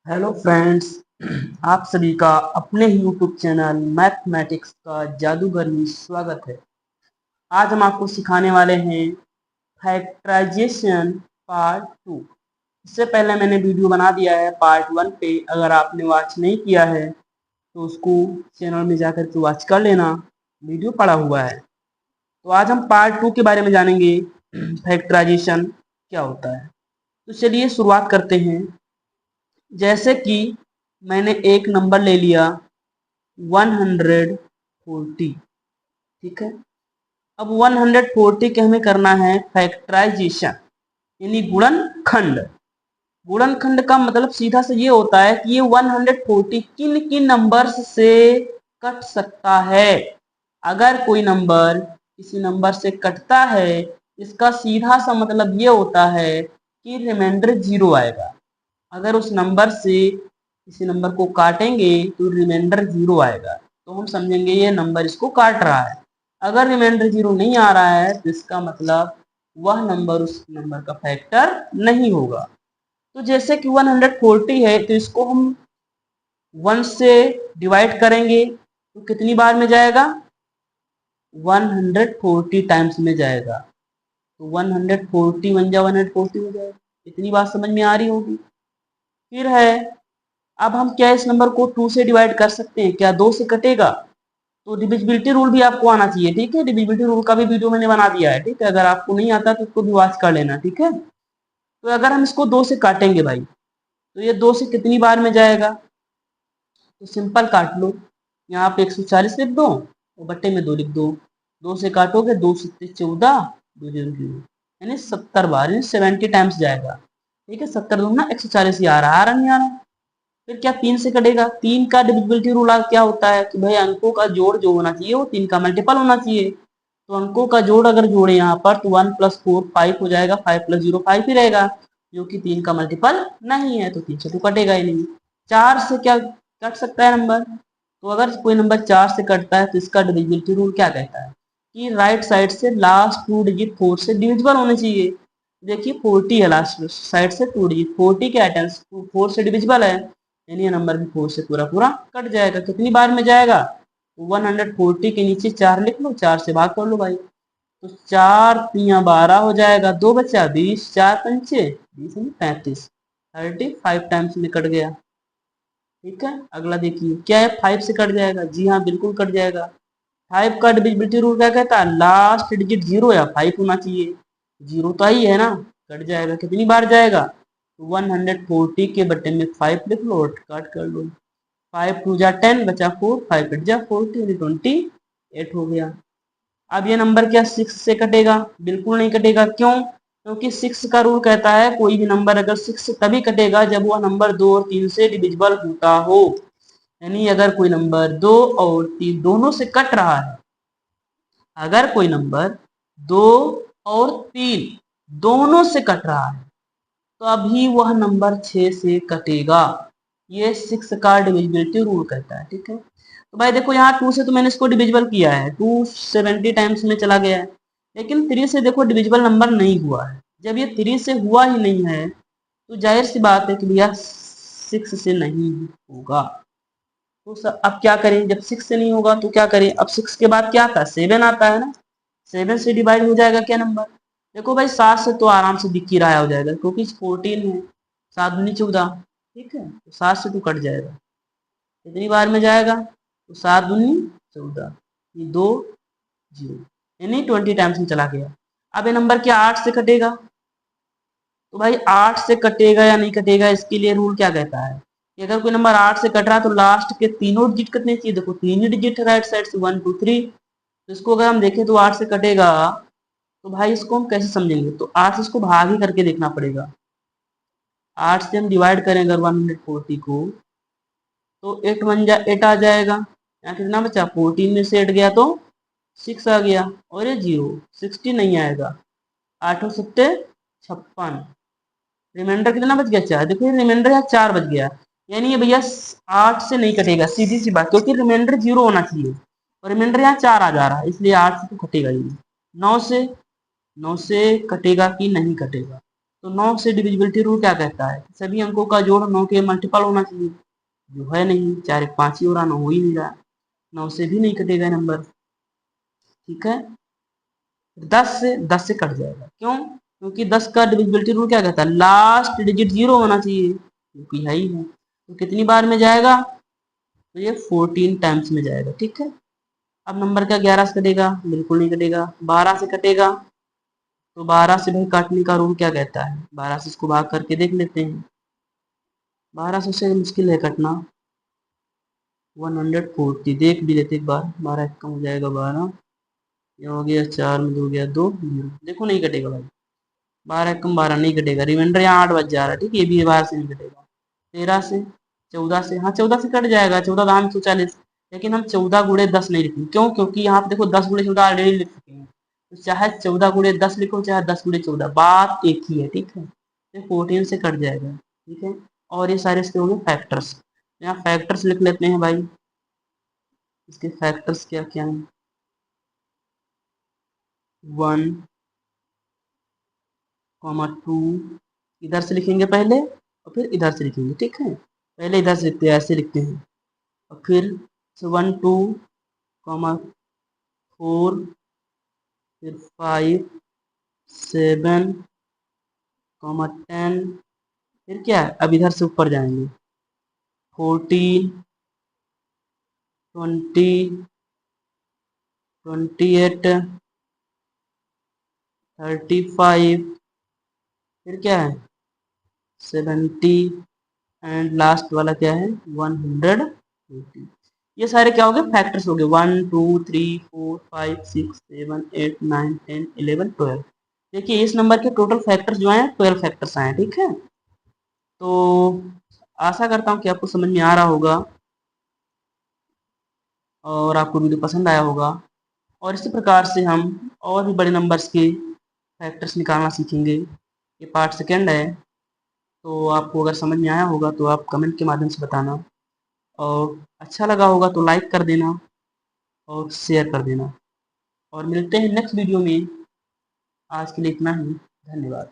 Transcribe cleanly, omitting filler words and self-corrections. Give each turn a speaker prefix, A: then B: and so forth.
A: Hello friends. आप सभी का अपने ही यूट्यूब चैनल मैथमेटिक्स का जादूगर में स्वागत है। आज हम आपको सिखाने वाले हैं फैक्टराइजेशन पार्ट 2। इससे पहले मैंने वीडियो बना दिया है पार्ट 1 पे। अगर आपने वॉच नहीं किया है तो उसको चैनल में जाकर के वॉच कर लेना, वीडियो पड़ा हुआ है। तो आज हम पार्ट 2 के बारे में जानेंगे, फैक्टराइजेशन क्या होता है। तो चलिए शुरुआत करते हैं। जैसे कि मैंने एक नंबर ले लिया 140, ठीक है। अब 140 के हमें करना है फैक्टराइजेशन, यानी गुणनखंड। गुणनखंड का मतलब सीधा से ये होता है कि ये 140 किन किन नंबर्स से कट सकता है। अगर कोई नंबर किसी नंबर से कटता है, इसका सीधा सा मतलब ये होता है कि रिमाइंडर 0 आएगा। अगर उस नंबर से किसी नंबर को काटेंगे तो रिमाइंडर 0 आएगा, तो हम समझेंगे ये नंबर इसको काट रहा है। अगर रिमाइंडर 0 नहीं आ रहा है तो इसका मतलब वह नंबर उस नंबर का फैक्टर नहीं होगा। तो जैसे कि 140 है तो इसको हम 1 से डिवाइड करेंगे तो कितनी बार में जाएगा? 140 टाइम्स में जाएगा। तो 140 बन जा 140 हो जाएगा। इतनी बात समझ में आ रही होगी। फिर है, अब हम क्या इस नंबर को 2 से डिवाइड कर सकते हैं? क्या 2 से कटेगा? तो डिविजिबिलिटी रूल भी आपको आना चाहिए, ठीक है। डिविजिबिलिटी रूल का भी वीडियो मैंने बना दिया है, ठीक है। अगर आपको नहीं आता तो उसको भी वॉच कर लेना, ठीक है। तो अगर हम इसको 2 से काटेंगे भाई, तो ये 2 से कितनी बार में जाएगा? तो सिंपल काट लो, यहाँ पे 140 लिख दो और बट्टे में 2 लिख दो। 2 से काटोगे 2 सत्ते 14, 2 0 0, यानी 70 बार, यानी 70 टाइम्स जाएगा, ठीक है। 70 दूना 140 ही आ रहा नहीं आ रहा। फिर क्या 3 से कटेगा? 3 का डिविजिबिलिटी रूल क्या होता है कि भाई अंकों का जोड़ जो होना चाहिए वो 3 का मल्टीपल होना चाहिए। तो अंकों का जोड़ अगर जोड़े यहाँ पर तो 1 + 4 5 हो जाएगा, 5 + 0 5 ही रहेगा, जो कि 3 का मल्टीपल नहीं है, तो 3 से तो कटेगा ही नहीं। 4 से क्या कट सकता है नंबर? तो अगर कोई नंबर 4 से कटता है तो इसका डिविजिबिलिटी रूल क्या कहता है कि राइट साइड से लास्ट 2 डिजिट 4 से डिविजिबल होने चाहिए। देखिए 40 है, लास्ट साइड से 2 डिजिट 40 के आइटम्स 4 से डिविजिबल है, यानी ये नंबर भी 4 से पूरा पूरा कट जाएगा। कितनी बार में जाएगा? 140 के नीचे 4 लिख लो, 4 से भाग कर लो भाई। तो 4 तिया 12 हो जाएगा, 2 बचा 20, 4 पंचे 20 35, 35 टाइम्स में कट गया, ठीक है। अगला देखिए क्या है, 5 से कट जाएगा। जी हाँ, बिल्कुल कट जाएगा। 5 का डिविजिबिलिटी रूल क्या कहता है? लास्ट डिजिट 0 या 5 होना चाहिए। 0 तो आई है ना, कट जाएगा। कितनी बार जाएगा? 140 के बट्टे में 5 लिख लो और काट कर लो। 5 2 जा 10, बचा 4, 5 8 जा 40, 28 हो गया। अब ये नंबर क्या 6 से कटेगा? बिल्कुल नहीं कटेगा। क्यों? क्योंकि 6 का रूल कहता है कोई भी नंबर अगर 6 से तभी कटेगा जब वह नंबर 2 और 3 से डिविजिबल होता हो। यानी अगर कोई नंबर 2 और 3 दोनों से कट रहा है, अगर कोई नंबर 2 और 3 दोनों से कट रहा है तो अभी वह नंबर 6 से कटेगा। ये 6 का डिविजिबिलिटी रूल कहता है, ठीक है। तो भाई देखो यहाँ 2 से तो मैंने इसको डिविजिबल किया है, 270 टाइम्स में चला गया है। लेकिन 3 से देखो डिविजिबल नंबर नहीं हुआ है। जब ये 3 से हुआ ही नहीं है तो जाहिर सी बात है कि भैया 6 से नहीं होगा। तो अब क्या करें? जब 6 से नहीं होगा तो क्या करें? अब 6 के बाद क्या आता है? 7 आता है ना। 7 से डिवाइड हो जाएगा क्या नंबर? देखो भाई 7 से तो आराम से दिख ही रहा हो जाएगा, क्योंकि 14 है, 7 दूनी 14, ठीक है। तो 7 से तो कट जाएगा। कितनी बार में जाएगा? तो 7 दूनी 14, ये 2 0, यानी 20 टाइम्स में चला गया। अब ये नंबर क्या 8 से कटेगा? तो भाई 8 से कटेगा या नहीं कटेगा, इसके लिए रूल क्या कहता है कि अगर कोई नंबर 8 से कट रहा है तो लास्ट के तीनों डिजिट कितने चाहिए? देखो 3 ही डिजिट है राइट साइड से, 1 2 3। तो इसको अगर हम देखें तो 8 से कटेगा, तो भाई इसको हम कैसे समझेंगे? तो 8 से इसको भाग ही करके देखना पड़ेगा। 8 से हम डिवाइड करें अगर 140 को, तो 8 1 जा 8 आ जाएगा। यहाँ कितना बचा? 14 में से 8 गया तो 6 आ गया, और ये 0 60 नहीं आएगा। 8 सत्ते 56, रिमाइंडर कितना बच गया? 4। देखो ये रिमाइंडर यहाँ 4 बच गया, यानी ये भैया 8 से नहीं कटेगा, सीधी सी बात, क्योंकि रिमाइंडर 0 होना चाहिए और रिमाइंडर यहाँ 4 आ जा रहा है, इसलिए 8 से तो कटेगा ही नहीं। 9 से कटेगा कि नहीं कटेगा? तो 9 से डिविजिबिलिटी रूल क्या कहता है? सभी अंकों का जोड़ 9 के मल्टीपल होना चाहिए, जो है नहीं, 4 एक 5 ही हो रहा, 9 हो ही नहीं रहा, 9 से भी नहीं कटेगा नंबर, ठीक है। 10 से कट जाएगा, क्यों? क्योंकि 10 का डिविजिबिलिटी रूल क्या कहता है? लास्ट डिजिट 0 होना चाहिए, क्योंकि है ही है। तो कितनी बार में जाएगा? तो ये 14 टाइम्स में जाएगा, ठीक है। अब नंबर क्या 11 से कटेगा? बिल्कुल नहीं कटेगा। 12 से कटेगा, तो 12 से भाई काटने का रूल क्या कहता है? 12 से इसको भाग करके देख लेते हैं। 12 से मुश्किल है कटना। 140 देख भी लेते एक बार। 12 कम हो जाएगा 12, ये हो गया 4 में 2 गया 2, देखो नहीं कटेगा भाई। 12 कम 12 नहीं कटेगा, रिमाइंडर यहाँ 8 बच जा रहा है, ठीक है, ये भी 12 से नहीं कटेगा। 13 से, 14 से, हाँ 14 से कट जाएगा, 14 दाम 140, लेकिन हम 14 गुणे 10 नहीं लिखेंगे, क्यों? क्योंकि यहाँ पे देखो 10 गुणे 14 ऑलरेडी लिख चुके हैं, तो चाहे 14 गुणे 10 लिखो चाहे 10 गुणे 14, बात एक ही है, ठीक है। तो 14 से कट जाएगा, ठीक है। और ये सारे इसके हो गए फैक्टर्स। यहाँ फैक्टर्स लिख लेते हैं भाई, इसके फैक्टर्स क्या क्या हैं? 1, 2, इधर से लिखेंगे पहले और फिर इधर से लिखेंगे, ठीक है। पहले इधर से लिखते हैं, ऐसे लिखते हैं, और फिर 1, 2, 4, फिर 5, 7, 10, फिर क्या है? अब इधर से ऊपर जाएंगे, 14, 20, 28, 35, फिर क्या है? 70, एंड लास्ट वाला क्या है? 180। ये सारे क्या हो गए? फैक्टर्स हो गए। 1, 2, 3, 4, 5, 6, 7, 8, 9, 10, 11, 12। देखिए इस नंबर के टोटल फैक्टर्स जो हैं 12 फैक्टर्स आए, ठीक है। तो आशा करता हूँ कि आपको समझ में आ रहा होगा और आपको वीडियो पसंद आया होगा, और इसी प्रकार से हम और भी बड़े नंबर्स के फैक्टर्स निकालना सीखेंगे। ये पार्ट सेकेंड है, तो आपको अगर समझ में आया होगा तो आप कमेंट के माध्यम से बताना, और अच्छा लगा होगा तो लाइक कर देना और शेयर कर देना, और मिलते हैं नेक्स्ट वीडियो में। आज के लिए इतना ही, धन्यवाद।